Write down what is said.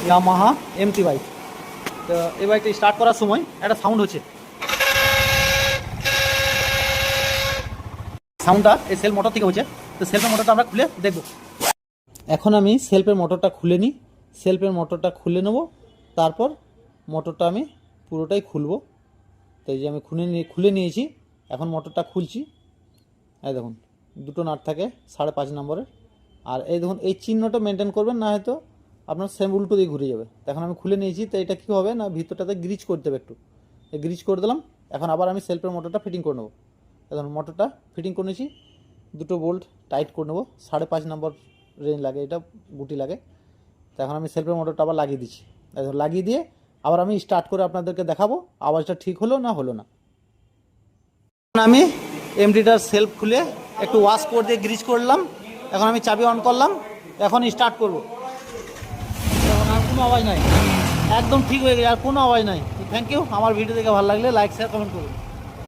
Yamaha MT bike. তো এই বাইকটা স্টার্ট করার সময় একটা সাউন্ড হচ্ছে, সাউন্ডটা এই সেলফ মোটর থেকে হচ্ছে। তো সেলফের মোটরটা আমরা খুলে দেখব। এখন আমি সেলফের মোটরটা খুলে নিই, সেলফের মোটরটা খুলে নেব, তারপর মোটরটা আমি পুরোটাই খুলবো। তো এই যে আমি খুলে নিয়েছি, এখন মোটরটা খুলছি। এই দেখুন দুটো নাট থাকে 5.5 নম্বরের, আর এই দেখুন এই চিহ্নটা মেনটেন করবেন, না হয়তো আপনার সেম উল্টো দিয়ে ঘুরে যাবে। এখন আমি খুলে নিয়েছি, তো এটা কী হবে না ভিতরটাতে গ্রিজ করতে হবে একটু, গ্রিজ করে দিলাম। এখন আবার আমি সেলফের মোটরটা ফিটিং করে নেবো। এখন মোটরটা ফিটিং করে নিয়েছি, দুটো বোল্ট টাইট করে নেবো। 5.5 নম্বর রেঞ্জ লাগে, এটা গুটি লাগে। তো এখন আমি সেলফের মোটরটা আবার লাগিয়ে দিচ্ছি। এখন লাগিয়ে দিয়ে আবার আমি স্টার্ট করে আপনাদেরকে দেখাবো আওয়াজটা ঠিক হলো না হলো না। আমি এমটিটার সেলফ খুলে একটু ওয়াশ করে দিয়ে গ্রিজ করলাম। এখন আমি চাবি অন করলাম, এখন স্টার্ট করব। এখন আর কোনো আওয়াজ নাই, একদম ঠিক হয়ে গেছে, আর কোনো আওয়াজ নাই। Thank you. আমার ভিডিও দেখে ভালো লাগলে লাইক শেয়ার কমেন্ট করুন।